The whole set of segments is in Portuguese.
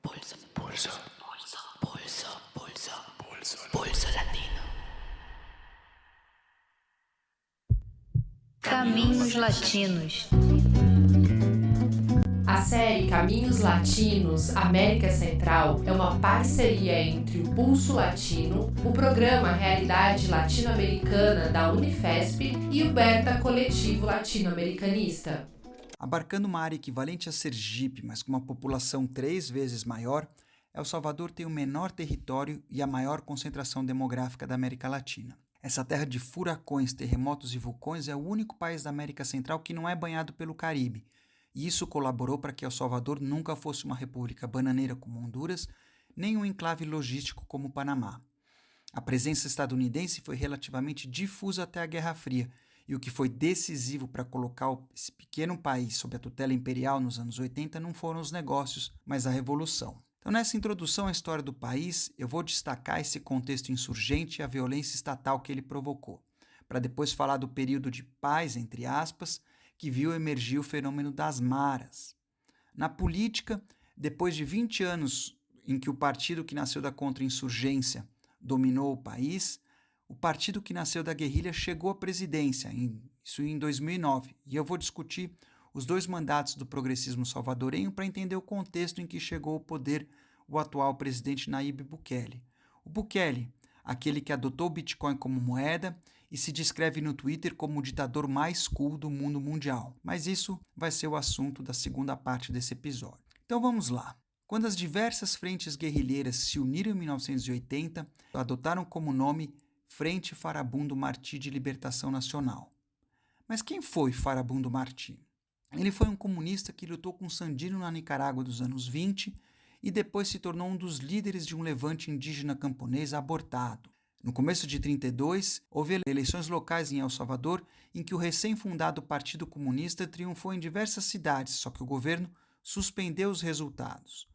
Pulso, pulso, pulso, pulso, pulso, pulso, pulso latino. Caminhos Latinos. A série Caminhos Latinos América Central é uma parceria entre o Pulso Latino, o programa Realidade Latino-Americana da Unifesp e o Beta Coletivo Latino-Americanista. Abarcando uma área equivalente a Sergipe, mas com uma população 3 vezes maior, El Salvador tem o menor território e a maior concentração demográfica da América Latina. Essa terra de furacões, terremotos e vulcões é o único país da América Central que não é banhado pelo Caribe, e isso colaborou para que El Salvador nunca fosse uma república bananeira como Honduras, nem um enclave logístico como o Panamá. A presença estadunidense foi relativamente difusa até a Guerra Fria, e o que foi decisivo para colocar esse pequeno país sob a tutela imperial nos anos 80 não foram os negócios, mas a revolução. Então, nessa introdução à história do país, eu vou destacar esse contexto insurgente e a violência estatal que ele provocou, para depois falar do período de paz, entre aspas, que viu emergir o fenômeno das maras. Na política, depois de 20 anos em que o partido que nasceu da contra-insurgência dominou o país, o partido que nasceu da guerrilha chegou à presidência, isso em 2009, e eu vou discutir os dois mandatos do progressismo salvadorenho para entender o contexto em que chegou ao poder o atual presidente Nayib Bukele. O Bukele, aquele que adotou o Bitcoin como moeda e se descreve no Twitter como o ditador mais cool do mundo mundial. Mas isso vai ser o assunto da segunda parte desse episódio. Então vamos lá. Quando as diversas frentes guerrilheiras se uniram em 1980, adotaram como nome Frente Farabundo Martí de Libertação Nacional. Mas quem foi Farabundo Martí? Ele foi um comunista que lutou com Sandino na Nicarágua dos anos 20 e depois se tornou um dos líderes de um levante indígena camponês abortado. No começo de 32, houve eleições locais em El Salvador em que o recém-fundado Partido Comunista triunfou em diversas cidades, só que o governo suspendeu os resultados.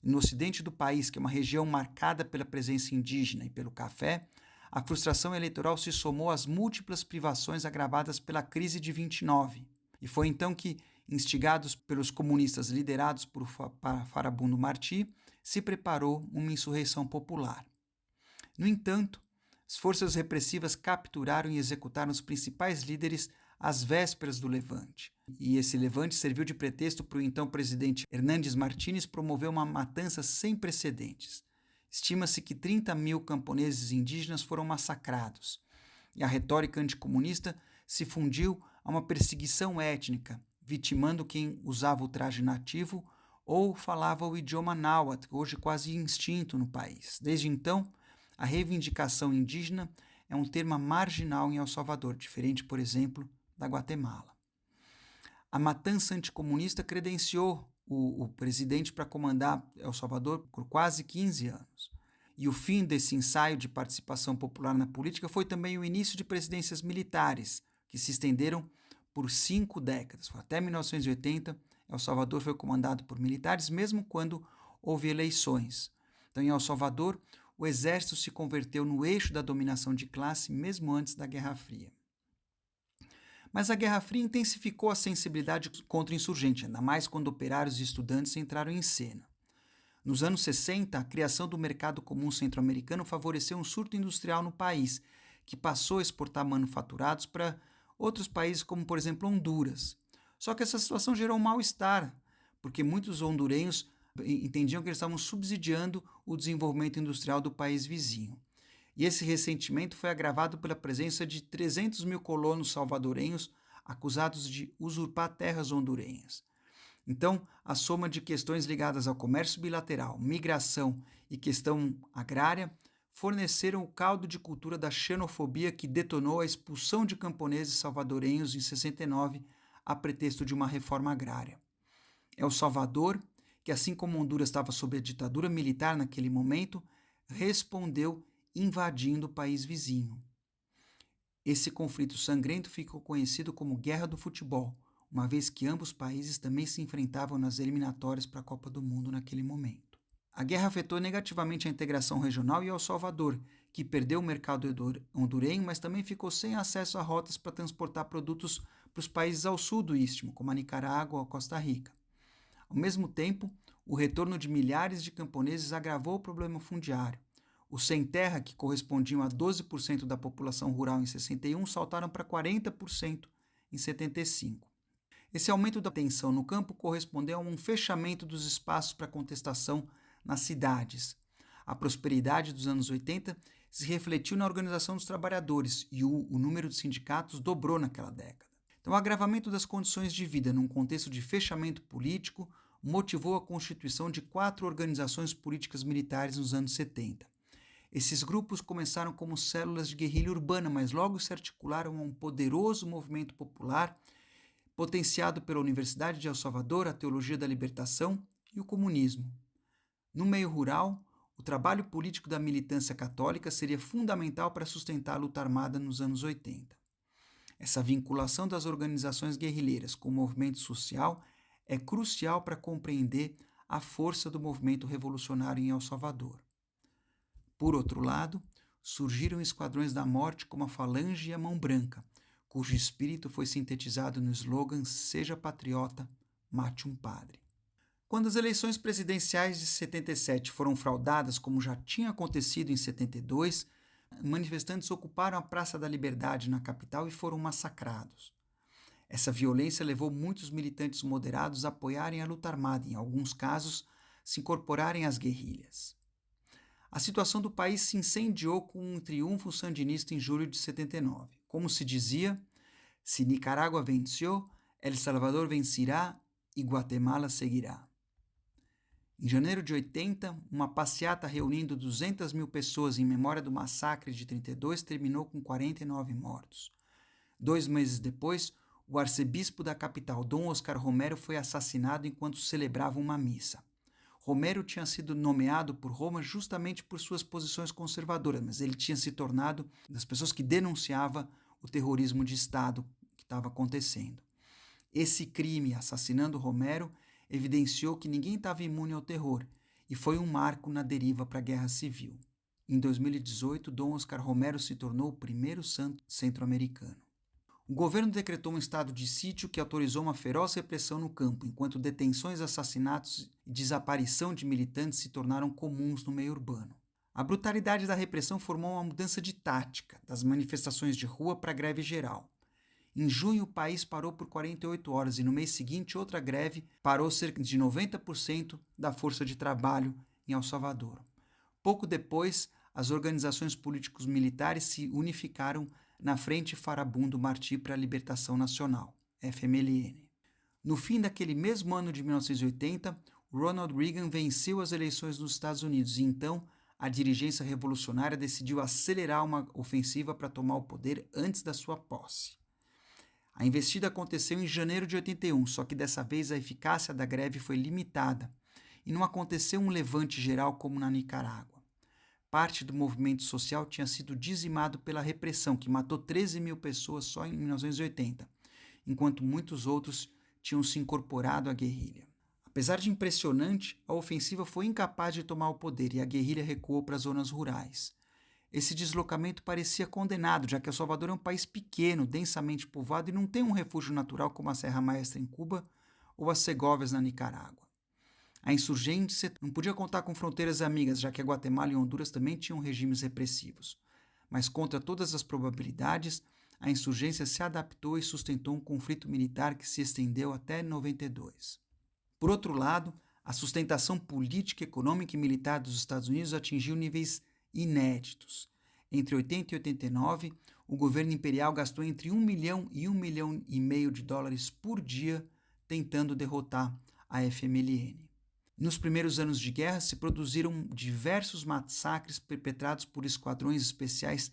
No ocidente do país, que é uma região marcada pela presença indígena e pelo café, a frustração eleitoral se somou às múltiplas privações agravadas pela crise de 29. E foi então que, instigados pelos comunistas liderados por Farabundo Martí, se preparou uma insurreição popular. No entanto, as forças repressivas capturaram e executaram os principais líderes às vésperas do levante. E esse levante serviu de pretexto para o então presidente Hernández Martínez promover uma matança sem precedentes. Estima-se que 30 mil camponeses indígenas foram massacrados. E a retórica anticomunista se fundiu a uma perseguição étnica, vitimando quem usava o traje nativo ou falava o idioma náhuatl, hoje quase extinto no país. Desde então, a reivindicação indígena é um termo marginal em El Salvador, diferente, por exemplo, da Guatemala. A matança anticomunista credenciou o presidente para comandar El Salvador por quase 15 anos. E o fim desse ensaio de participação popular na política foi também o início de presidências militares, que se estenderam por 5 décadas. Até 1980, El Salvador foi comandado por militares, mesmo quando houve eleições. Então, em El Salvador, o exército se converteu no eixo da dominação de classe, mesmo antes da Guerra Fria. Mas a Guerra Fria intensificou a sensibilidade contra-insurgente, ainda mais quando operários e estudantes entraram em cena. Nos anos 60, a criação do mercado comum centro-americano favoreceu um surto industrial no país, que passou a exportar manufaturados para outros países, como por exemplo Honduras. Só que essa situação gerou um mal-estar, porque muitos hondurenhos entendiam que eles estavam subsidiando o desenvolvimento industrial do país vizinho. E esse ressentimento foi agravado pela presença de 300 mil colonos salvadorenhos acusados de usurpar terras hondurenhas. Então, a soma de questões ligadas ao comércio bilateral, migração e questão agrária forneceram o caldo de cultura da xenofobia que detonou a expulsão de camponeses salvadorenhos em 69 a pretexto de uma reforma agrária. El Salvador, que assim como Honduras estava sob a ditadura militar naquele momento, respondeu invadindo o país vizinho. Esse conflito sangrento ficou conhecido como Guerra do Futebol, uma vez que ambos países também se enfrentavam nas eliminatórias para a Copa do Mundo naquele momento. A guerra afetou negativamente a integração regional e El Salvador, que perdeu o mercado hondurenho, mas também ficou sem acesso a rotas para transportar produtos para os países ao sul do Istmo, como a Nicarágua ou a Costa Rica. Ao mesmo tempo, o retorno de milhares de camponeses agravou o problema fundiário. Os sem terra, que correspondiam a 12% da população rural em 61, saltaram para 40% em 75. Esse aumento da tensão no campo correspondeu a um fechamento dos espaços para contestação nas cidades. A prosperidade dos anos 80 se refletiu na organização dos trabalhadores e o número de sindicatos dobrou naquela década. Então, o agravamento das condições de vida num contexto de fechamento político motivou a constituição de 4 organizações políticas militares nos anos 70. Esses grupos começaram como células de guerrilha urbana, mas logo se articularam a um poderoso movimento popular, potenciado pela Universidade de El Salvador, a Teologia da Libertação e o comunismo. No meio rural, o trabalho político da militância católica seria fundamental para sustentar a luta armada nos anos 80. Essa vinculação das organizações guerrilheiras com o movimento social é crucial para compreender a força do movimento revolucionário em El Salvador. Por outro lado, surgiram esquadrões da morte como a Falange e a Mão Branca, cujo espírito foi sintetizado no slogan "Seja patriota, mate um padre". Quando as eleições presidenciais de 77 foram fraudadas, como já tinha acontecido em 72, manifestantes ocuparam a Praça da Liberdade na capital e foram massacrados. Essa violência levou muitos militantes moderados a apoiarem a luta armada e, em alguns casos, se incorporarem às guerrilhas. A situação do país se incendiou com um triunfo sandinista em julho de 79. Como se dizia, se Nicarágua venceu, El Salvador vencerá e Guatemala seguirá. Em janeiro de 80, uma passeata reunindo 200 mil pessoas em memória do massacre de 32 terminou com 49 mortos. 2 meses depois, o arcebispo da capital, Dom Oscar Romero, foi assassinado enquanto celebrava uma missa. Romero tinha sido nomeado por Roma justamente por suas posições conservadoras, mas ele tinha se tornado das pessoas que denunciava o terrorismo de Estado que estava acontecendo. Esse crime, assassinando Romero, evidenciou que ninguém estava imune ao terror e foi um marco na deriva para a guerra civil. Em 2018, Dom Oscar Romero se tornou o primeiro santo centro-americano. O governo decretou um estado de sítio que autorizou uma feroz repressão no campo, enquanto detenções, assassinatos e desaparição de militantes se tornaram comuns no meio urbano. A brutalidade da repressão formou uma mudança de tática, das manifestações de rua para a greve geral. Em junho, o país parou por 48 horas e no mês seguinte outra greve parou cerca de 90% da força de trabalho em El Salvador. Pouco depois, as organizações políticos militares se unificaram na Frente Farabundo Martí para a Libertação Nacional, FMLN. No fim daquele mesmo ano de 1980, Ronald Reagan venceu as eleições nos Estados Unidos e então a dirigência revolucionária decidiu acelerar uma ofensiva para tomar o poder antes da sua posse. A investida aconteceu em janeiro de 81, só que dessa vez a eficácia da greve foi limitada e não aconteceu um levante geral como na Nicarágua. Parte do movimento social tinha sido dizimado pela repressão, que matou 13 mil pessoas só em 1980, enquanto muitos outros tinham se incorporado à guerrilha. Apesar de impressionante, a ofensiva foi incapaz de tomar o poder e a guerrilha recuou para as zonas rurais. Esse deslocamento parecia condenado, já que El Salvador é um país pequeno, densamente povoado e não tem um refúgio natural como a Serra Maestra em Cuba ou as Segóvias na Nicarágua. A insurgência não podia contar com fronteiras amigas, já que a Guatemala e Honduras também tinham regimes repressivos. Mas contra todas as probabilidades, a insurgência se adaptou e sustentou um conflito militar que se estendeu até 92. Por outro lado, a sustentação política, econômica e militar dos Estados Unidos atingiu níveis inéditos. Entre 80 e 89, o governo imperial gastou entre 1 milhão e 1,5 milhão de dólares por dia tentando derrotar a FMLN. Nos primeiros anos de guerra, se produziram diversos massacres perpetrados por esquadrões especiais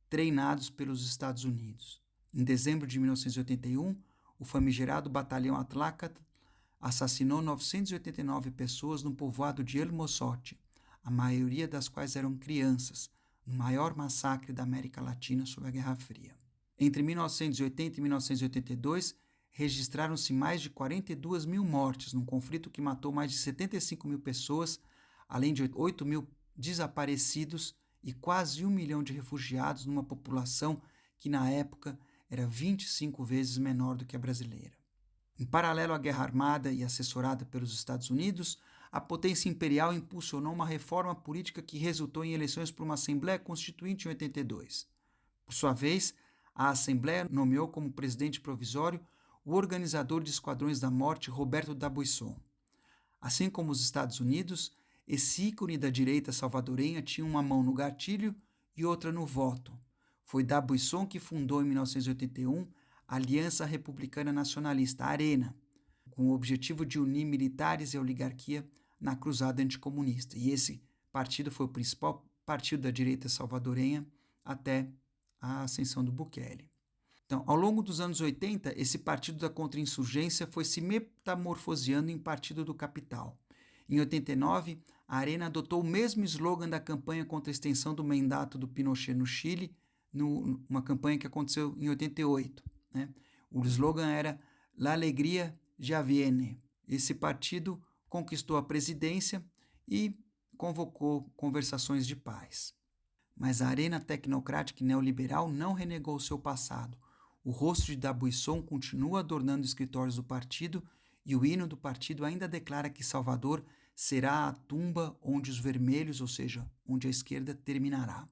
treinados pelos Estados Unidos. Em dezembro de 1981, o famigerado Batalhão Atlácat assassinou 989 pessoas no povoado de El Mozote, a maioria das quais eram crianças, no maior massacre da América Latina sob a Guerra Fria. Entre 1980 e 1982, registraram-se mais de 42 mil mortes num conflito que matou mais de 75 mil pessoas, além de 8 mil desaparecidos e quase 1 milhão de refugiados numa população que, na época, era 25 vezes menor do que a brasileira. Em paralelo à guerra armada e assessorada pelos Estados Unidos, a potência imperial impulsionou uma reforma política que resultou em eleições para uma Assembleia Constituinte em 82. Por sua vez, a Assembleia nomeou como presidente provisório o organizador de Esquadrões da Morte, Roberto D'Abuisson. Assim como os Estados Unidos, esse ícone da direita salvadorenha tinha uma mão no gatilho e outra no voto. Foi D'Abuisson que fundou em 1981 a Aliança Republicana Nacionalista, ARENA, com o objetivo de unir militares e oligarquia na cruzada anticomunista. E esse partido foi o principal partido da direita salvadorenha até a ascensão do Bukele. Então, ao longo dos anos 80, esse partido da contra-insurgência foi se metamorfoseando em partido do capital. Em 89, a ARENA adotou o mesmo slogan da campanha contra a extensão do mandato do Pinochet no Chile, numa campanha que aconteceu em 88. Né? O slogan era La Alegría ya viene. Esse partido conquistou a presidência e convocou conversações de paz. Mas a arena tecnocrática e neoliberal não renegou seu passado. O rosto de D'Abuisson continua adornando os escritórios do partido e o hino do partido ainda declara que Salvador será a tumba onde os vermelhos, ou seja, onde a esquerda, terminará.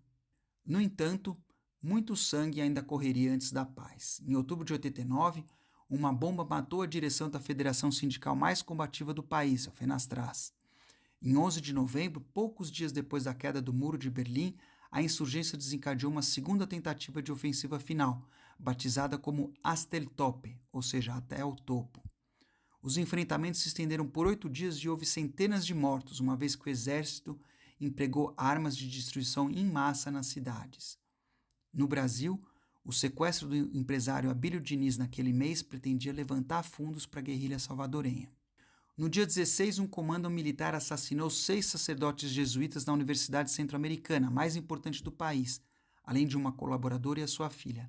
No entanto, muito sangue ainda correria antes da paz. Em outubro de 89, uma bomba matou a direção da federação sindical mais combativa do país, a Fenastras. Em 11 de novembro, poucos dias depois da queda do Muro de Berlim, a insurgência desencadeou uma segunda tentativa de ofensiva final, batizada como Hasta el Tope, ou seja, até o topo. Os enfrentamentos se estenderam por 8 dias e houve centenas de mortos, uma vez que o exército empregou armas de destruição em massa nas cidades. No Brasil, o sequestro do empresário Abílio Diniz naquele mês pretendia levantar fundos para a guerrilha salvadorenha. No dia 16, um comando militar assassinou 6 sacerdotes jesuítas na Universidade Centro-Americana, a mais importante do país, além de uma colaboradora e a sua filha.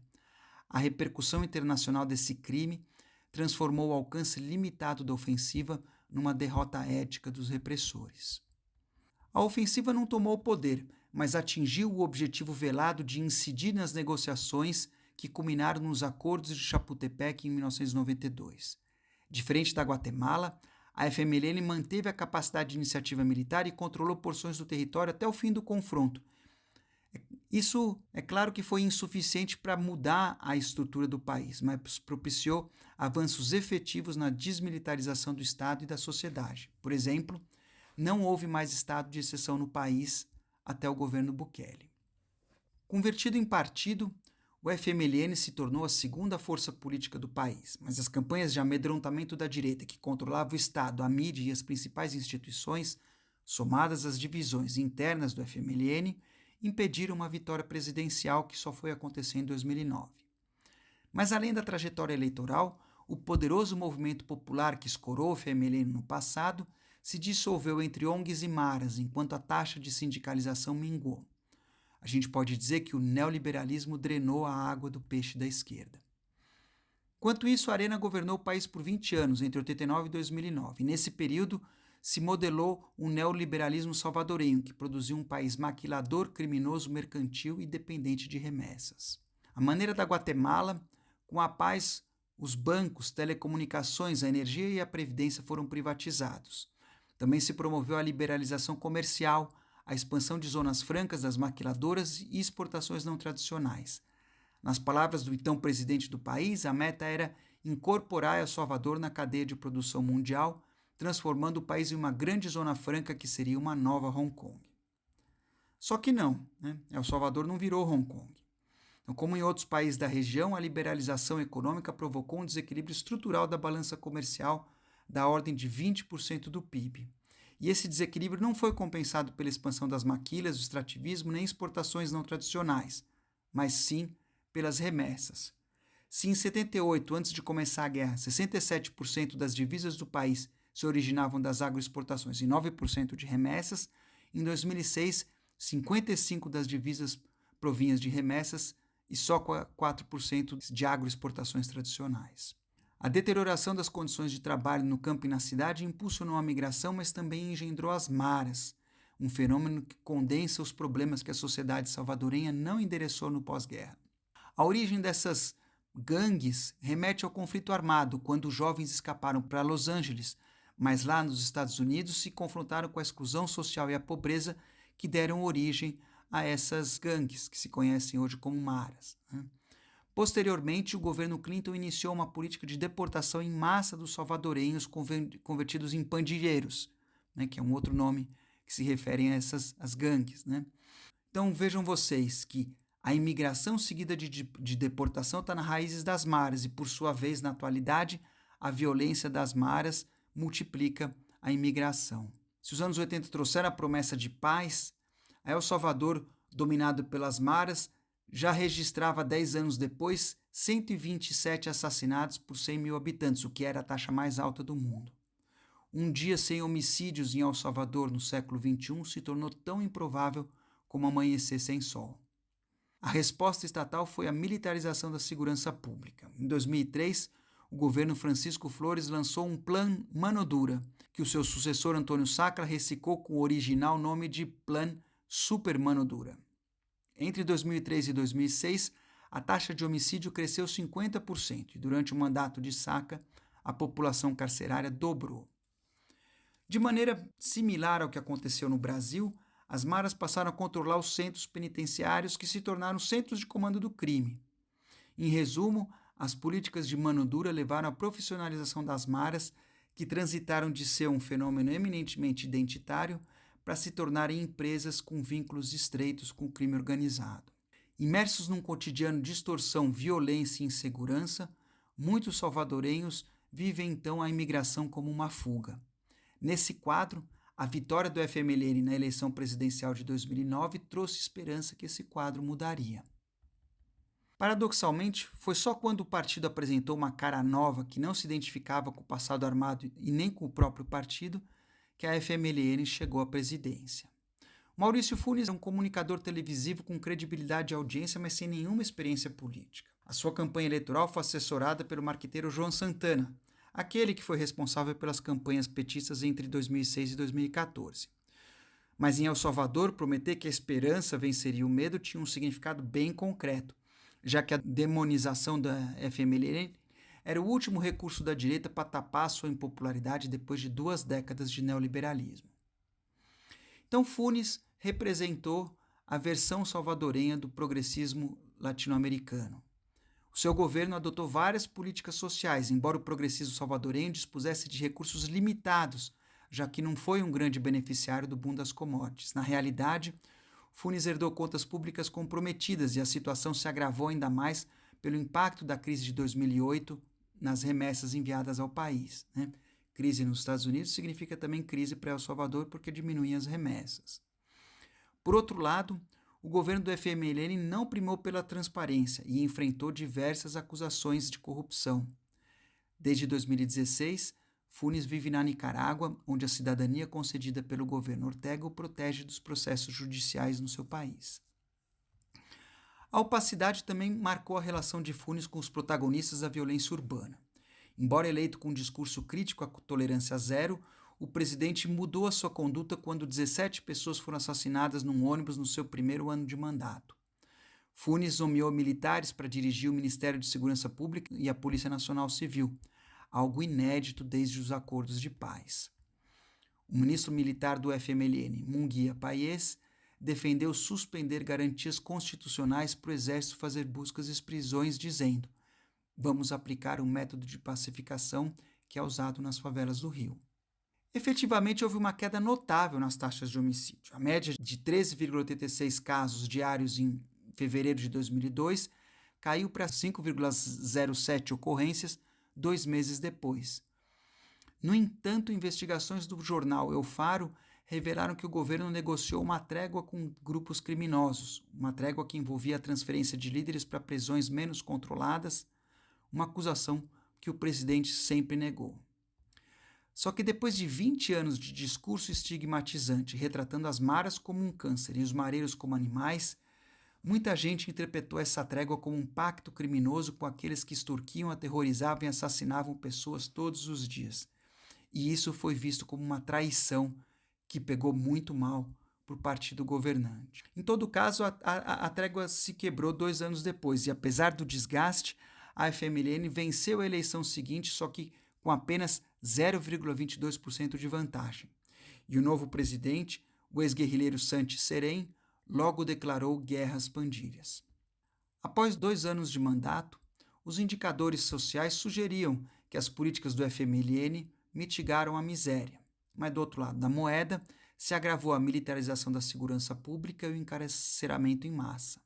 A repercussão internacional desse crime transformou o alcance limitado da ofensiva numa derrota ética dos repressores. A ofensiva não tomou o poder, mas atingiu o objetivo velado de incidir nas negociações que culminaram nos Acordos de Chapultepec em 1992. Diferente da Guatemala, a FMLN manteve a capacidade de iniciativa militar e controlou porções do território até o fim do confronto. Isso, é claro que foi insuficiente para mudar a estrutura do país, mas propiciou avanços efetivos na desmilitarização do Estado e da sociedade. Por exemplo, não houve mais estado de exceção no país até o governo Bukele. Convertido em partido, o FMLN se tornou a segunda força política do país, mas as campanhas de amedrontamento da direita que controlava o Estado, a mídia e as principais instituições, somadas às divisões internas do FMLN, impediram uma vitória presidencial que só foi acontecer em 2009. Mas além da trajetória eleitoral, o poderoso movimento popular que escorou o FMLN no passado se dissolveu entre ONGs e maras, enquanto a taxa de sindicalização minguou. A gente pode dizer que o neoliberalismo drenou a água do peixe da esquerda. Enquanto isso, a Arena governou o país por 20 anos, entre 89 e 2009. E nesse período, se modelou um neoliberalismo salvadorenho, que produziu um país maquilador, criminoso, mercantil e dependente de remessas. À maneira da Guatemala, com a paz, os bancos, telecomunicações, a energia e a previdência foram privatizados. Também se promoveu a liberalização comercial, a expansão de zonas francas das maquiladoras e exportações não tradicionais. Nas palavras do então presidente do país, a meta era incorporar El Salvador na cadeia de produção mundial, transformando o país em uma grande zona franca que seria uma nova Hong Kong. Só que não, El Salvador não virou Hong Kong. Então, como em outros países da região, a liberalização econômica provocou um desequilíbrio estrutural da balança comercial da ordem de 20% do PIB. E esse desequilíbrio não foi compensado pela expansão das maquilas, do extrativismo, nem exportações não tradicionais, mas sim pelas remessas. Se em 78, antes de começar a guerra, 67% das divisas do país se originavam das agroexportações e 9% de remessas, em 2006, 55% das divisas provinham de remessas e só 4% de agroexportações tradicionais. A deterioração das condições de trabalho no campo e na cidade impulsionou a migração, mas também engendrou as maras, um fenômeno que condensa os problemas que a sociedade salvadorenha não endereçou no pós-guerra. A origem dessas gangues remete ao conflito armado, quando os jovens escaparam para Los Angeles, mas lá nos Estados Unidos se confrontaram com a exclusão social e a pobreza que deram origem a essas gangues, que se conhecem hoje como maras. Posteriormente, o governo Clinton iniciou uma política de deportação em massa dos salvadorenhos convertidos em pandilheiros, que é um outro nome que se refere a as gangues. Então vejam vocês que a imigração seguida de deportação está nas raízes das maras e, por sua vez, na atualidade, a violência das maras multiplica a imigração. Se os anos 80 trouxeram a promessa de paz, a El Salvador, dominado pelas maras, já registrava 10 anos depois 127 assassinatos por 100 mil habitantes, o que era a taxa mais alta do mundo. Um dia sem homicídios em El Salvador no século XXI se tornou tão improvável como amanhecer sem sol. A resposta estatal foi a militarização da segurança pública. Em 2003, o governo Francisco Flores lançou um Plano Mano Dura, que o seu sucessor Antônio Sacra reciclou com o original nome de Plano Super Mano Dura. Entre 2003 e 2006, a taxa de homicídio cresceu 50% e durante o mandato de Sacra, a população carcerária dobrou. De maneira similar ao que aconteceu no Brasil, as maras passaram a controlar os centros penitenciários que se tornaram centros de comando do crime. Em resumo, as políticas de mano dura levaram à profissionalização das maras, que transitaram de ser um fenômeno eminentemente identitário para se tornarem empresas com vínculos estreitos com o crime organizado. Imersos num cotidiano de extorsão, violência e insegurança, muitos salvadorenhos vivem então a imigração como uma fuga. Nesse quadro, a vitória do FMLN na eleição presidencial de 2009 trouxe esperança que esse quadro mudaria. Paradoxalmente, foi só quando o partido apresentou uma cara nova que não se identificava com o passado armado e nem com o próprio partido, que a FMLN chegou à presidência. Maurício Funes é um comunicador televisivo com credibilidade e audiência, mas sem nenhuma experiência política. A sua campanha eleitoral foi assessorada pelo marqueteiro João Santana, aquele que foi responsável pelas campanhas petistas entre 2006 e 2014. Mas em El Salvador, prometer que a esperança venceria o medo tinha um significado bem concreto, já que a demonização da FMLN era o último recurso da direita para tapar sua impopularidade depois de 2 décadas de neoliberalismo. Então Funes representou a versão salvadorenha do progressismo latino-americano. O seu governo adotou várias políticas sociais, embora o progressismo salvadorenho dispusesse de recursos limitados, já que não foi um grande beneficiário do boom das commodities. Na realidade, Funes herdou contas públicas comprometidas e a situação se agravou ainda mais pelo impacto da crise de 2008 nas remessas enviadas ao país. Crise nos Estados Unidos significa também crise para El Salvador porque diminuem as remessas. Por outro lado, o governo do FMLN não primou pela transparência e enfrentou diversas acusações de corrupção. Desde 2016, Funes vive na Nicarágua, onde a cidadania concedida pelo governo Ortega o protege dos processos judiciais no seu país. A opacidade também marcou a relação de Funes com os protagonistas da violência urbana. Embora eleito com um discurso crítico à tolerância zero, o presidente mudou a sua conduta quando 17 pessoas foram assassinadas num ônibus no seu primeiro ano de mandato. Funes nomeou militares para dirigir o Ministério de Segurança Pública e a Polícia Nacional Civil, algo inédito desde os acordos de paz. O ministro militar do FMLN, Munguia Payés, defendeu suspender garantias constitucionais para o Exército fazer buscas e prisões, dizendo: vamos aplicar um método de pacificação que é usado nas favelas do Rio. Efetivamente, houve uma queda notável nas taxas de homicídio. A média de 13,86 casos diários em fevereiro de 2002 caiu para 5,07 ocorrências 2 meses depois. No entanto, investigações do jornal El Faro revelaram que o governo negociou uma trégua com grupos criminosos, uma trégua que envolvia a transferência de líderes para prisões menos controladas, uma acusação que o presidente sempre negou. Só que depois de 20 anos de discurso estigmatizante, retratando as maras como um câncer e os mareiros como animais, muita gente interpretou essa trégua como um pacto criminoso com aqueles que extorquiam, aterrorizavam e assassinavam pessoas todos os dias. E isso foi visto como uma traição que pegou muito mal por partido governante. Em todo caso, a trégua se quebrou 2 anos depois e, apesar do desgaste, a FMLN venceu a eleição seguinte, só que com apenas 0,22% de vantagem. E o novo presidente, o ex-guerrilheiro Santi Serem, logo declarou guerra às pandilhas. Após 2 anos de mandato, os indicadores sociais sugeriam que as políticas do FMLN mitigaram a miséria. Mas, do outro lado da moeda, se agravou a militarização da segurança pública e o encarceramento em massa.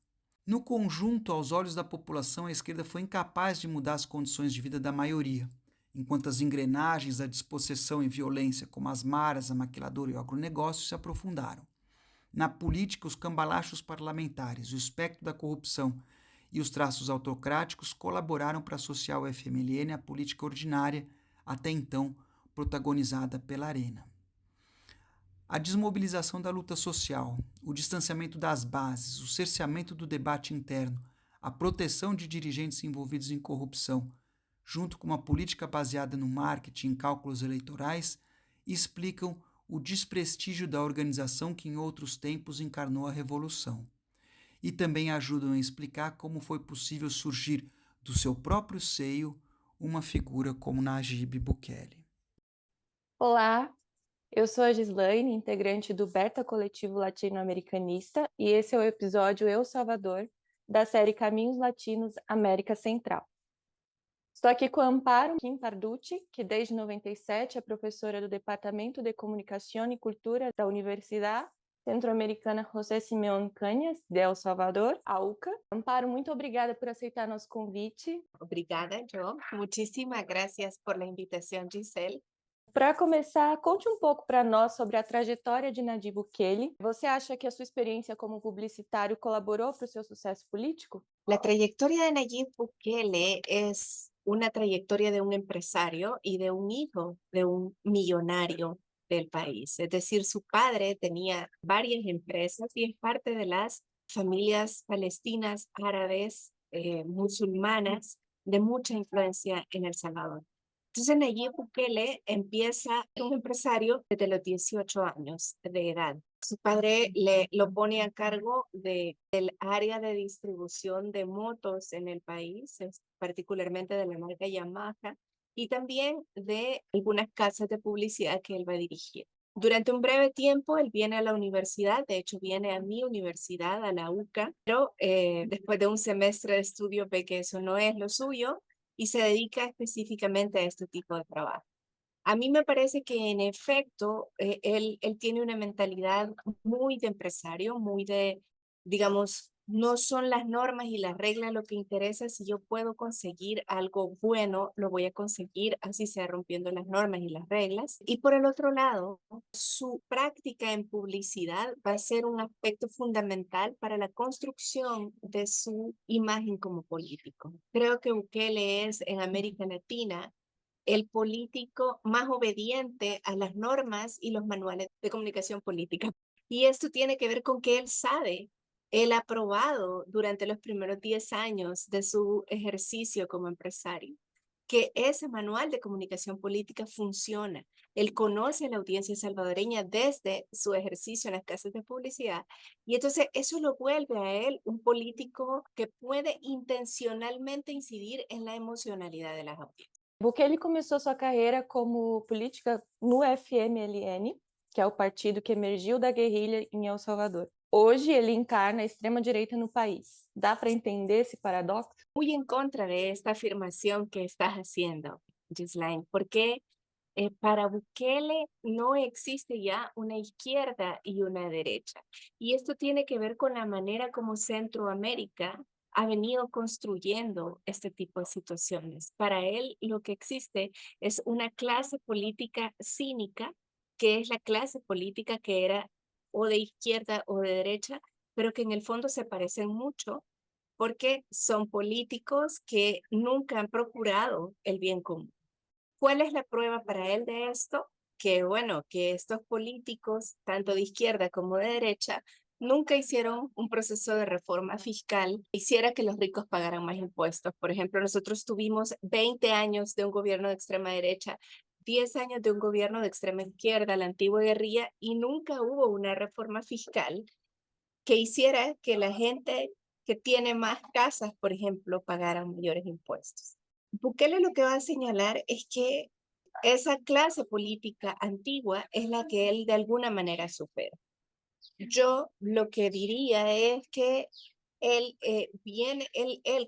No conjunto, aos olhos da população, a esquerda foi incapaz de mudar as condições de vida da maioria, enquanto as engrenagens da despossessão e violência, como as maras, a maquiladora e o agronegócio, se aprofundaram. Na política, os cambalachos parlamentares, o espectro da corrupção e os traços autocráticos colaboraram para associar o FMLN à política ordinária, até então protagonizada pela Arena. A desmobilização da luta social, o distanciamento das bases, o cerceamento do debate interno, a proteção de dirigentes envolvidos em corrupção, junto com uma política baseada no marketing e cálculos eleitorais, explicam o desprestígio da organização que em outros tempos encarnou a revolução. E também ajudam a explicar como foi possível surgir do seu próprio seio uma figura como Nayib Bukele. Olá, eu sou a Gislaine, integrante do Berta Coletivo Latino-Americanista, e esse é o episódio Eu Salvador, da série Caminhos Latinos América Central. Estou aqui com a Amparo Kim Parducci, que desde 97 é professora do Departamento de Comunicação e Cultura da Universidade Centro-Americana José Simeón Cañas, de El Salvador, a UCA. Amparo, muito obrigada por aceitar nosso convite. Obrigada, yo. Muchísimas gracias por la invitación, Giselle. Para começar, conte um pouco para nós sobre a trajetória de Nayib Bukele. Você acha que a sua experiência como publicitário colaborou para o seu sucesso político? La trayectoria de Nayib Bukele es una trayectoria de un empresario y de un hijo de un millonario del país. Es decir, su padre tenía varias empresas y es parte de las familias palestinas, árabes, musulmanas, de mucha influencia en El Salvador. Entonces Nayib Bukele empieza un empresario desde los 18 años de edad. Su padre lo pone a cargo del área de distribución de motos en el país, particularmente de la marca Yamaha, y también de algunas casas de publicidad que él va a dirigir. Durante un breve tiempo él viene a la universidad, de hecho viene a mi universidad, a la UCA, pero después de un semestre de estudio ve que eso no es lo suyo y se dedica específicamente a este tipo de trabajo. A mí me parece que en efecto él tiene una mentalidad muy de empresario, muy de, digamos, no son las normas y las reglas lo que interesa. Si yo puedo conseguir algo bueno, lo voy a conseguir, así sea rompiendo las normas y las reglas. Y por el otro lado, su práctica en publicidad va a ser un aspecto fundamental para la construcción de su imagen como político. Creo que Bukele es en América Latina el político más obediente a las normas y los manuales de comunicación política. Y esto tiene que ver con que él ha probado durante los primeros 10 años de su ejercicio como empresario, que ese manual de comunicación política funciona. Él conoce a la audiencia salvadoreña desde su ejercicio en las casas de publicidad y entonces eso lo vuelve a él un político que puede intencionalmente incidir en la emocionalidad de las audiencias. Bukele começou sua carreira como política no FMLN, que é o partido que emergiu da guerrilha em El Salvador. Hoje ele encarna a extrema-direita no país. ¿Dá para entender ese paradoxo? Muy en contra de esta afirmación que estás haciendo, Gislaine, porque para Bukele no existe ya una izquierda y una derecha. Y esto tiene que ver con la manera como Centroamérica ha venido construyendo este tipo de situaciones. Para él lo que existe es una clase política cínica, que es la clase política que era o de izquierda o de derecha, pero que en el fondo se parecen mucho porque son políticos que nunca han procurado el bien común. ¿Cuál es la prueba para él de esto? Que bueno, que estos políticos, tanto de izquierda como de derecha, nunca hicieron un proceso de reforma fiscal que hiciera que los ricos pagaran más impuestos. Por ejemplo, nosotros tuvimos 20 años de un gobierno de extrema derecha, 10 años de un gobierno de extrema izquierda, la antigua guerrilla, y nunca hubo una reforma fiscal que hiciera que la gente que tiene más casas, por ejemplo, pagaran mayores impuestos. Bukele lo que va a señalar es que esa clase política antigua es la que él de alguna manera supera. Yo lo que diría es que él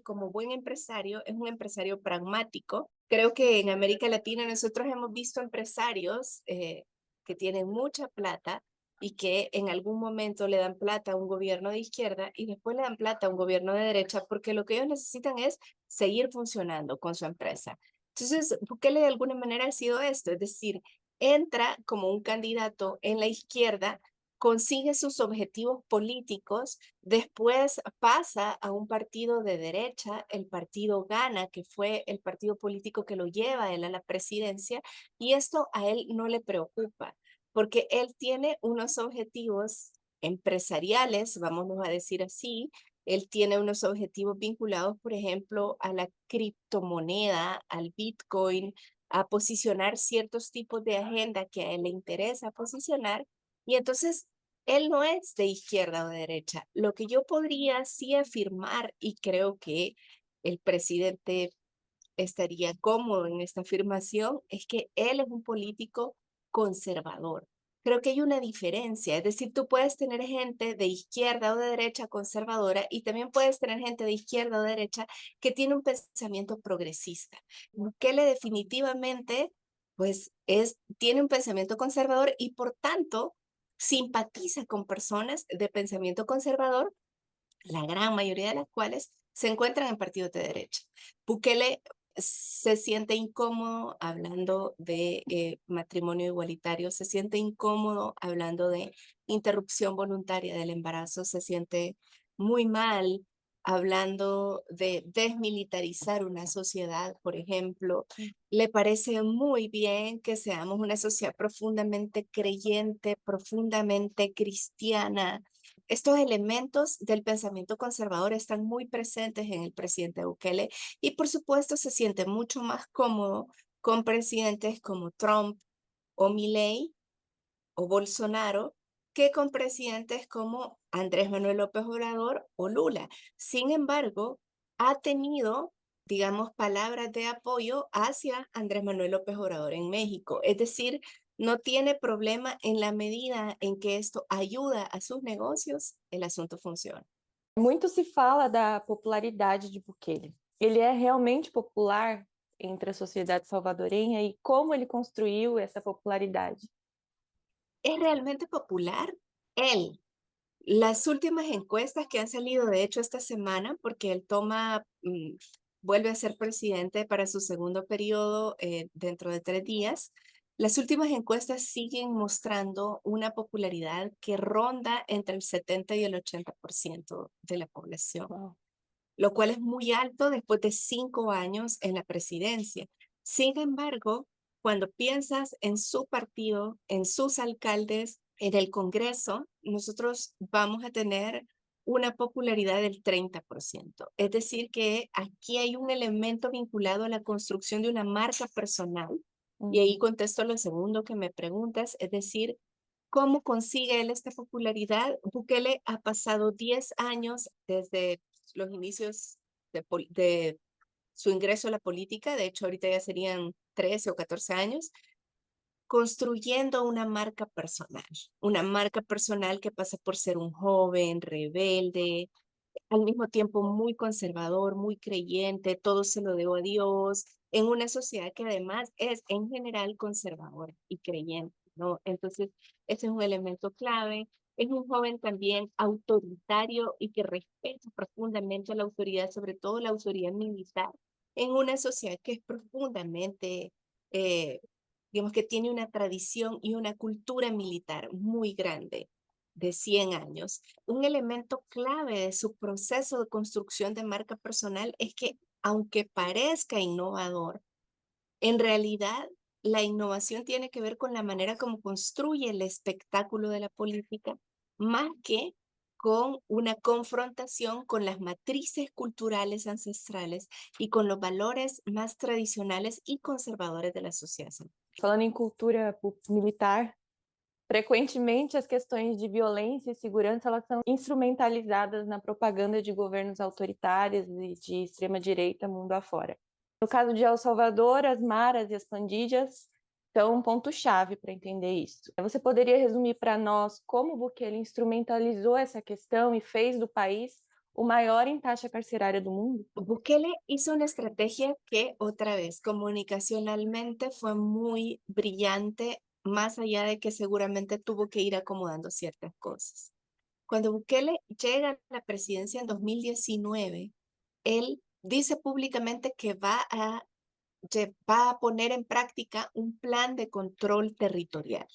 como buen empresario, es un empresario pragmático. Creo que en América Latina nosotros hemos visto empresarios que tienen mucha plata y que en algún momento le dan plata a un gobierno de izquierda y después le dan plata a un gobierno de derecha porque lo que ellos necesitan es seguir funcionando con su empresa. Entonces, Bukele de alguna manera ha sido esto, es decir, entra como un candidato en la izquierda, consigue sus objetivos políticos, después pasa a un partido de derecha, el partido Gana, que fue el partido político que lo lleva a él a la presidencia, y esto a él no le preocupa, porque él tiene unos objetivos empresariales, vamos a decir así, él tiene unos objetivos vinculados, por ejemplo, a la criptomoneda, al Bitcoin, a posicionar ciertos tipos de agenda que a él le interesa posicionar, y entonces, él no es de izquierda o de derecha. Lo que yo podría sí afirmar, y creo que el presidente estaría cómodo en esta afirmación, es que él es un político conservador. Creo que hay una diferencia, es decir, tú puedes tener gente de izquierda o de derecha conservadora y también puedes tener gente de izquierda o de derecha que tiene un pensamiento progresista. Bukele definitivamente, pues, tiene un pensamiento conservador y por tanto simpatiza con personas de pensamiento conservador, la gran mayoría de las cuales se encuentran en partidos de derecha. Bukele se siente incómodo hablando de matrimonio igualitario, se siente incómodo hablando de interrupción voluntaria del embarazo, se siente muy mal hablando de desmilitarizar una sociedad, por ejemplo. Le parece muy bien que seamos una sociedad profundamente creyente, profundamente cristiana. Estos elementos del pensamiento conservador están muy presentes en el presidente Bukele y por supuesto se siente mucho más cómodo con presidentes como Trump o Milei o Bolsonaro que con presidentes como Andrés Manuel López Obrador o Lula. Sin embargo, ha tenido, digamos, palabras de apoyo hacia Andrés Manuel López Obrador en México. Es decir, no tiene problema en la medida en que esto ayuda a sus negocios, el asunto funciona. Muito se fala da popularidade de Bukele. Ele é realmente popular entre a sociedade salvadorenha e como ele construiu essa popularidade? ¿Es realmente popular? Él. Las últimas encuestas que han salido, de hecho, esta semana, porque él vuelve a ser presidente para su segundo periodo dentro de 3 días, las últimas encuestas siguen mostrando una popularidad que ronda entre el 70 y el 80% de la población, Wow. lo cual es muy alto después de 5 años en la presidencia. Sin embargo, cuando piensas en su partido, en sus alcaldes, en el Congreso, nosotros vamos a tener una popularidad del 30%. Es decir, que aquí hay un elemento vinculado a la construcción de una marca personal. Y ahí contesto lo segundo que me preguntas, es decir, ¿cómo consigue él esta popularidad? Bukele ha pasado 10 años desde los inicios de su ingreso a la política, de hecho ahorita ya serían 13 o 14 años, construyendo una marca personal que pasa por ser un joven, rebelde, al mismo tiempo muy conservador, muy creyente, todo se lo debo a Dios, en una sociedad que además es en general conservadora y creyente, ¿no? Entonces, ese es un elemento clave. Es un joven también autoritario y que respeta profundamente la autoridad, sobre todo la autoridad militar, en una sociedad que es profundamente, digamos que tiene una tradición y una cultura militar muy grande de 100 años. Un elemento clave de su proceso de construcción de marca personal es que, aunque parezca innovador, en realidad la innovación tiene que ver con la manera como construye el espectáculo de la política, más que con una confrontación con las matrices culturales ancestrales y con los valores más tradicionales y conservadores de la sociedad. Falando em cultura militar, Frequentemente, as questões de violência e segurança elas são instrumentalizadas na propaganda de governos autoritários e de extrema-direita mundo afora. No caso de El Salvador, as maras e as pandilhas são um ponto-chave para entender isso. Você poderia resumir para nós como Bukele instrumentalizou essa questão e fez do país o maior em taxa carcerária do mundo? Bukele hizo una estrategia que, otra vez, comunicacionalmente fue muy brillante, más allá de que seguramente tuvo que ir acomodando ciertas cosas. Cuando Bukele llega a la presidencia en 2019, él dice públicamente que va a poner en práctica un plan de control territorial.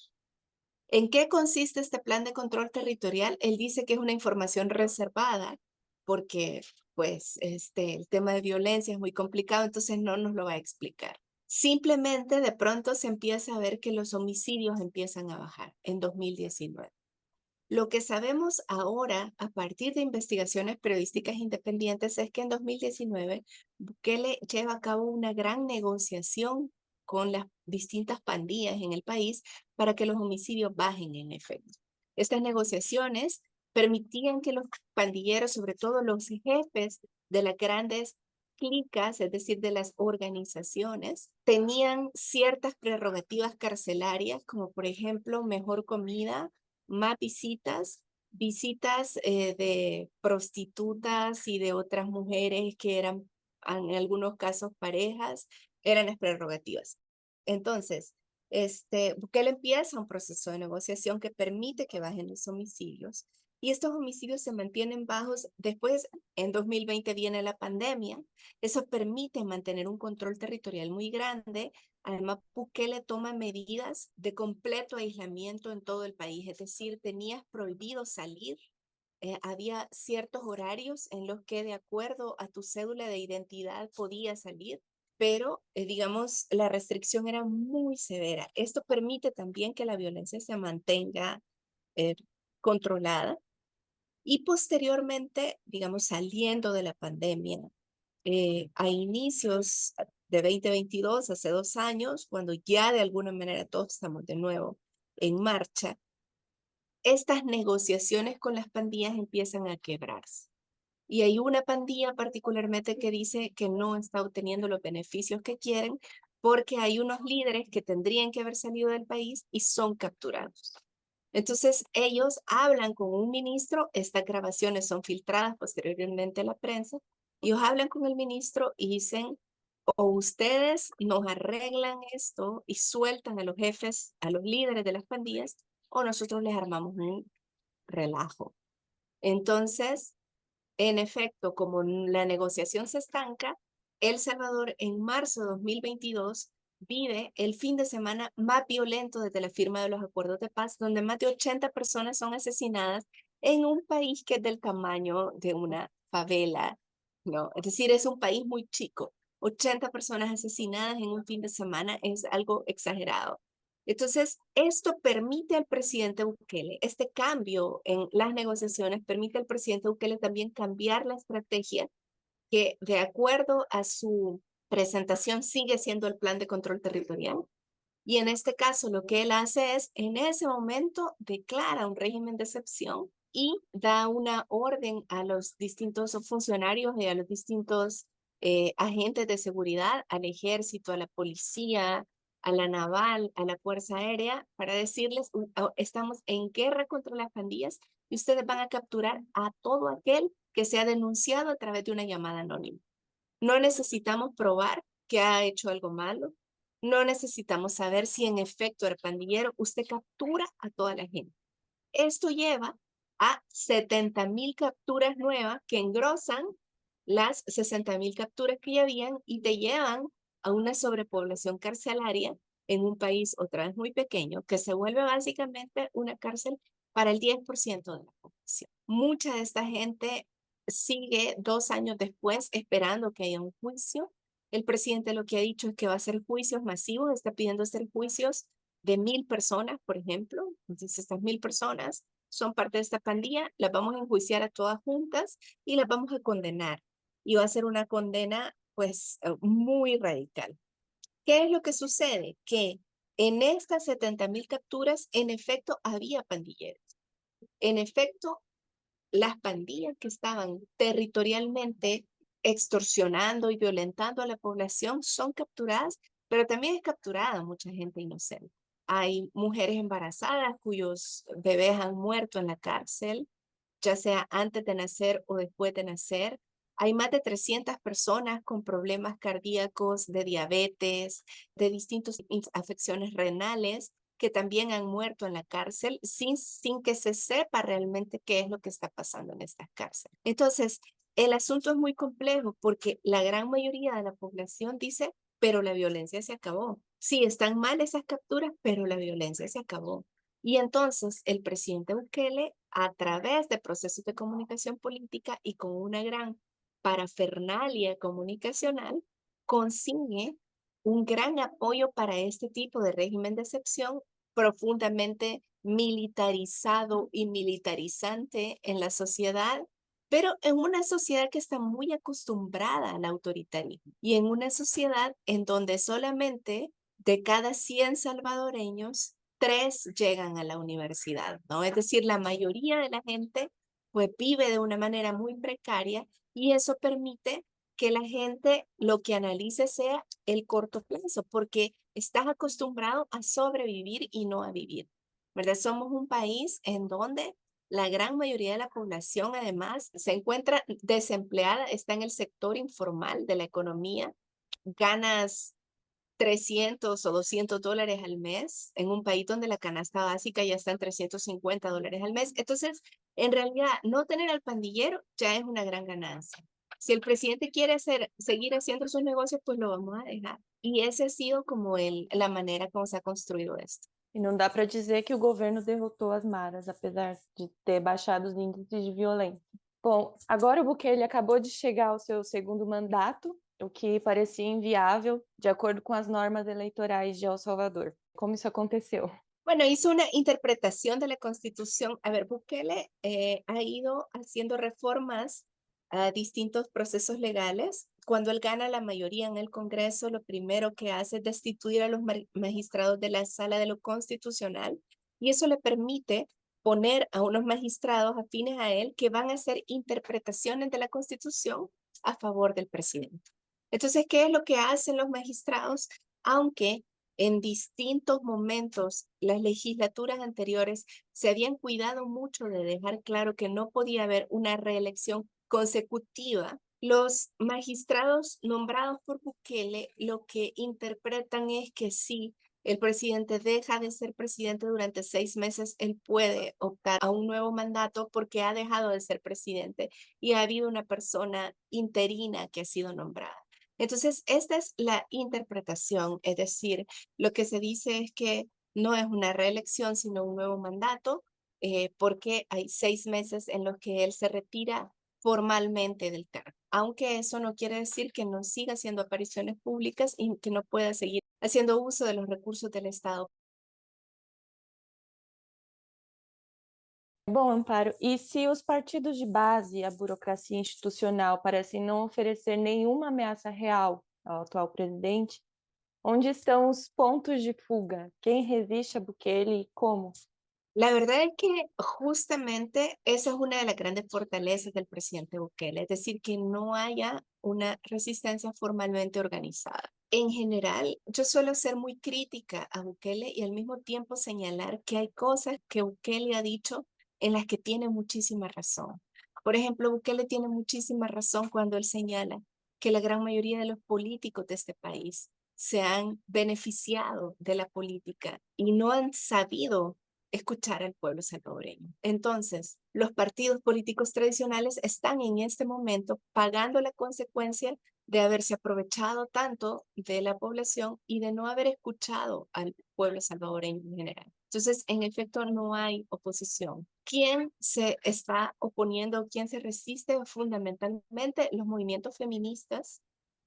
¿En qué consiste este plan de control territorial? Él dice que es una información reservada porque pues el tema de violencia es muy complicado, entonces no nos lo va a explicar. Simplemente de pronto se empieza a ver que los homicidios empiezan a bajar en 2019. Lo que sabemos ahora, a partir de investigaciones periodísticas independientes, es que en 2019 Bukele lleva a cabo una gran negociación con las distintas pandillas en el país para que los homicidios bajen en efecto. Estas negociaciones permitían que los pandilleros, sobre todo los jefes de las grandes clicas, es decir, de las organizaciones, tenían ciertas prerrogativas carcelarias, como por ejemplo mejor comida, más visitas de prostitutas y de otras mujeres que eran en algunos casos parejas, eran las prerrogativas. Entonces, Bukele empieza un proceso de negociación que permite que bajen los homicidios y estos homicidios se mantienen bajos. Después, en 2020 viene la pandemia. Eso permite mantener un control territorial muy grande. Además, Bukele toma medidas de completo aislamiento en todo el país, es decir, tenías prohibido salir. Había ciertos horarios en los que de acuerdo a tu cédula de identidad podías salir, pero digamos, la restricción era muy severa. Esto permite también que la violencia se mantenga controlada. Y posteriormente, digamos, saliendo de la pandemia, a inicios de 2022, hace 2 años, cuando ya de alguna manera todos estamos de nuevo en marcha, estas negociaciones con las pandillas empiezan a quebrarse. Y hay una pandilla particularmente que dice que no está obteniendo los beneficios que quieren porque hay unos líderes que tendrían que haber salido del país y son capturados. Entonces ellos hablan con un ministro, estas grabaciones son filtradas posteriormente a la prensa, ellos hablan con el ministro y dicen, o ustedes nos arreglan esto y sueltan a los jefes, a los líderes de las pandillas, o nosotros les armamos un relajo. Entonces, en efecto, como la negociación se estanca, El Salvador en marzo de 2022 vive el fin de semana más violento desde la firma de los acuerdos de paz, donde más de 80 personas son asesinadas en un país que es del tamaño de una favela, ¿no? Es decir, es un país muy chico. 80 personas asesinadas en un fin de semana es algo exagerado. Entonces, esto permite al presidente Bukele, este cambio en las negociaciones permite al presidente Bukele también cambiar la estrategia que de acuerdo a su presentación sigue siendo el plan de control territorial. Y en este caso lo que él hace es, en ese momento, declara un régimen de excepción y da una orden a los distintos funcionarios y a los distintos agentes de seguridad, al ejército, a la policía, a la naval, a la fuerza aérea, para decirles, estamos en guerra contra las pandillas y ustedes van a capturar a todo aquel que sea denunciado a través de una llamada anónima. No necesitamos probar que ha hecho algo malo. No necesitamos saber si en efecto era pandillero. Usted captura a toda la gente. Esto lleva a 70,000 capturas nuevas que engrosan las 60,000 capturas que ya habían y te llevan a una sobrepoblación carcelaria en un país otra vez muy pequeño que se vuelve básicamente una cárcel para el 10% de la población. Mucha de esta gente sigue 2 años después esperando que haya un juicio. El presidente lo que ha dicho es que va a hacer juicios masivos, está pidiendo hacer juicios de 1,000 personas, por ejemplo. Entonces estas 1,000 personas son parte de esta pandilla, las vamos a enjuiciar a todas juntas y las vamos a condenar. Y va a ser una condena pues muy radical. ¿Qué es lo que sucede? Que En estas 70.000 capturas, en efecto, había pandilleros. En efecto, las pandillas que estaban territorialmente extorsionando y violentando a la población son capturadas, pero también es capturada mucha gente inocente. Hay mujeres embarazadas cuyos bebés han muerto en la cárcel, ya sea antes de nacer o después de nacer. Hay más de 300 personas con problemas cardíacos, de diabetes, de distintas afecciones renales que también han muerto en la cárcel sin que se sepa realmente qué es lo que está pasando en estas cárceles. Entonces, el asunto es muy complejo porque la gran mayoría de la población dice, pero la violencia se acabó. Sí, están mal esas capturas, pero la violencia se acabó. Y entonces el presidente Bukele, a través de procesos de comunicación política y con una gran parafernalia comunicacional, consigue un gran apoyo para este tipo de régimen de excepción profundamente militarizado y militarizante en la sociedad, pero en una sociedad que está muy acostumbrada al autoritarismo y en una sociedad en donde solamente de cada 100 salvadoreños, 3 llegan a la universidad, ¿no? Es decir, la mayoría de la gente pues vive de una manera muy precaria y eso permite que la gente lo que analice sea el corto plazo, porque estás acostumbrado a sobrevivir y no a vivir, ¿verdad? Somos un país en donde la gran mayoría de la población además se encuentra desempleada, está en el sector informal de la economía, ganas 300 o $200 al mes en un país donde la canasta básica ya está en $350 al mes. Entonces, en realidad, no tener al pandillero ya es una gran ganancia. Si el presidente quiere seguir haciendo sus negocios, pues lo vamos a dejar. Y ese ha sido como la manera como se ha construido esto. E não dá para dizer que o governo derrotou as maras, apesar de ter baixado os índices de violência. Bom, agora o Bukele acabou de chegar ao seu segundo mandato, o que parecia inviável de acordo com as normas eleitorais de El Salvador. Como isso aconteceu? Bueno, hizo una interpretación de la Constitución. A ver, Bukele ha ido haciendo reformas a distintos procesos legales. Cuando él gana la mayoría en el Congreso, lo primero que hace es destituir a los magistrados de la Sala de lo Constitucional y eso le permite poner a unos magistrados afines a él que van a hacer interpretaciones de la Constitución a favor del presidente. Entonces, ¿qué es lo que hacen los magistrados? Aunque en distintos momentos las legislaturas anteriores se habían cuidado mucho de dejar claro que no podía haber una reelección consecutiva. Los magistrados nombrados por Bukele lo que interpretan es que si el presidente deja de ser presidente durante 6 meses, él puede optar a un nuevo mandato porque ha dejado de ser presidente y ha habido una persona interina que ha sido nombrada. Entonces, esta es la interpretación, es decir, lo que se dice es que no es una reelección, sino un nuevo mandato, porque hay 6 meses en los que él se retira formalmente del cargo. Aunque eso no quiere decir que no siga haciendo apariciones públicas y que no pueda seguir haciendo uso de los recursos del Estado. Bom, Amparo, e se os partidos de base e a burocracia institucional parecem não oferecer nenhuma ameaça real ao atual presidente, onde estão os pontos de fuga? Quem resiste a Bukele e como? La verdad es que justamente esa es una de las grandes fortalezas del presidente Bukele, es decir, que no haya una resistencia formalmente organizada. En general, yo suelo ser muy crítica a Bukele y al mismo tiempo señalar que hay cosas que Bukele ha dicho en las que tiene muchísima razón. Por ejemplo, Bukele tiene muchísima razón cuando él señala que la gran mayoría de los políticos de este país se han beneficiado de la política y no han sabido escuchar al pueblo salvadoreño. Entonces, los partidos políticos tradicionales están en este momento pagando la consecuencia de haberse aprovechado tanto de la población y de no haber escuchado al pueblo salvadoreño en general. Entonces, en efecto, no hay oposición. ¿Quién se está oponiendo o quién se resiste? Fundamentalmente los movimientos feministas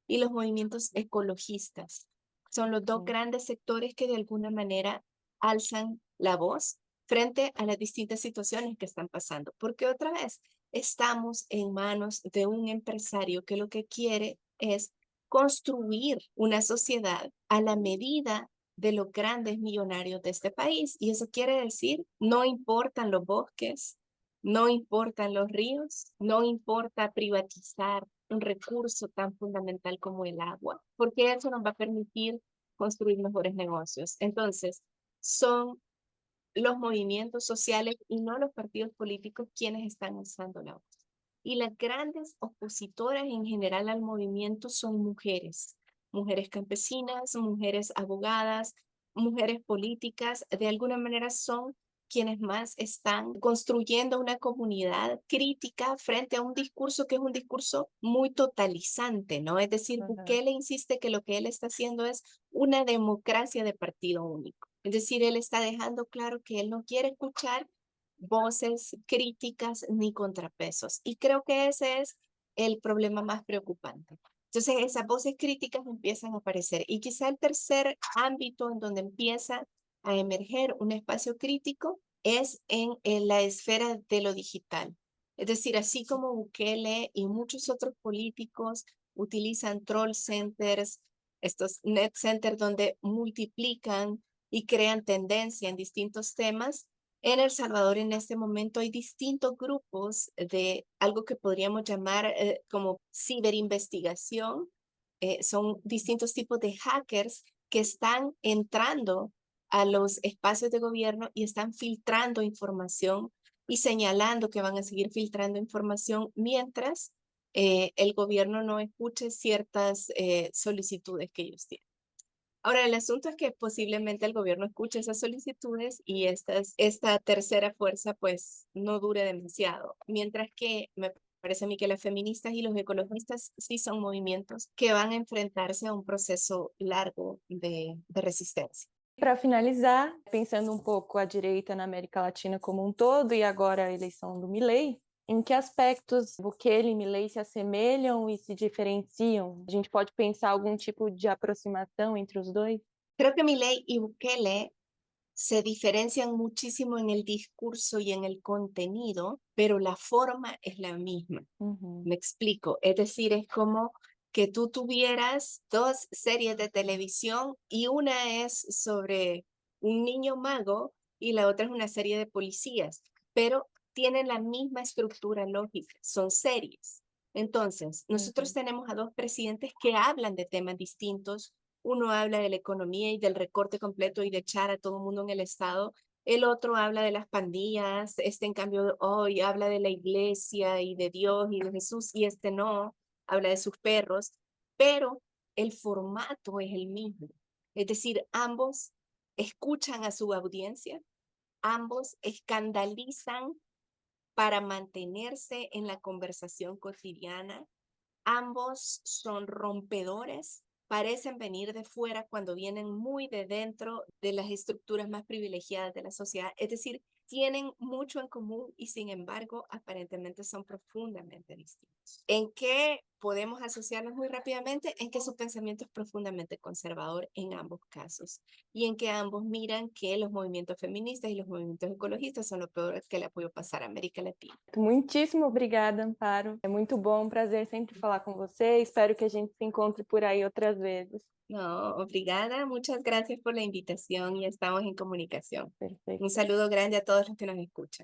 y los movimientos ecologistas. Son los dos grandes sectores que de alguna manera alzan la voz frente a las distintas situaciones que están pasando. Porque otra vez, estamos en manos de un empresario que lo que quiere es construir una sociedad a la medida de los grandes millonarios de este país. Y eso quiere decir, no importan los bosques, no importan los ríos, no importa privatizar un recurso tan fundamental como el agua, porque eso nos va a permitir construir mejores negocios. Entonces, son los movimientos sociales y no los partidos políticos quienes están usando la voz. Y las grandes opositoras en general al movimiento son mujeres, mujeres campesinas, mujeres abogadas, mujeres políticas, de alguna manera son quienes más están construyendo una comunidad crítica frente a un discurso que es un discurso muy totalizante, ¿no? Es decir, Bukele insiste que lo que él está haciendo es una democracia de partido único. Es decir, él está dejando claro que él no quiere escuchar voces críticas ni contrapesos. Y creo que ese es el problema más preocupante. Entonces, esas voces críticas empiezan a aparecer. Y quizá el tercer ámbito en donde empieza a emerger un espacio crítico es en la esfera de lo digital. Es decir, así como Bukele y muchos otros políticos utilizan troll centers, estos net centers donde multiplican y crean tendencia en distintos temas, en El Salvador en este momento hay distintos grupos de algo que podríamos llamar como ciberinvestigación. Son distintos tipos de hackers que están entrando a los espacios de gobierno y están filtrando información y señalando que van a seguir filtrando información mientras el gobierno no escuche ciertas solicitudes que ellos tienen. Ahora, el asunto es que posiblemente el gobierno escuche esas solicitudes y esta tercera fuerza pues no dure demasiado, mientras que me parece a mí que las feministas y los ecologistas sí son movimientos que van a enfrentarse a un proceso largo de resistencia. Para finalizar, pensando um pouco a direita na América Latina como um todo e agora a eleição do Milei, em que aspectos Bukele e Milei se assemelham e se diferenciam? A gente pode pensar algum tipo de aproximação entre os dois? Creo que Milei y Bukele se diferencian muchísimo en el discurso y en el contenido, pero la forma es la misma. Me explico. Es decir, es como que tú tuvieras dos series de televisión y una es sobre un niño mago y la otra es una serie de policías, pero tienen la misma estructura lógica, son series. Entonces, nosotros tenemos a dos presidentes que hablan de temas distintos. Uno habla de la economía y del recorte completo y de echar a todo el mundo en el Estado. El otro habla de las pandillas, en cambio hoy habla de la iglesia y de Dios y de Jesús, y no, habla de sus perros, pero el formato es el mismo. Es decir, ambos escuchan a su audiencia, ambos escandalizan para mantenerse en la conversación cotidiana, ambos son rompedores, parecen venir de fuera cuando vienen muy de dentro de las estructuras más privilegiadas de la sociedad. Es decir, tienen mucho en común y sin embargo aparentemente son profundamente distintos. ¿En qué podemos asociarlos muy rápidamente? En que su pensamiento es profundamente conservador en ambos casos y en que ambos miran que los movimientos feministas y los movimientos ecologistas son lo peor que le puede pasar a América Latina. Muitíssimo obrigada, Amparo. É muito bom, um prazer sempre falar com você. Espero que a gente se encontre por aí outras vezes. No, obrigada. Muchas gracias por la invitación y estamos en comunicación. Perfeito. Un saludo grande a todos los que nos escuchan.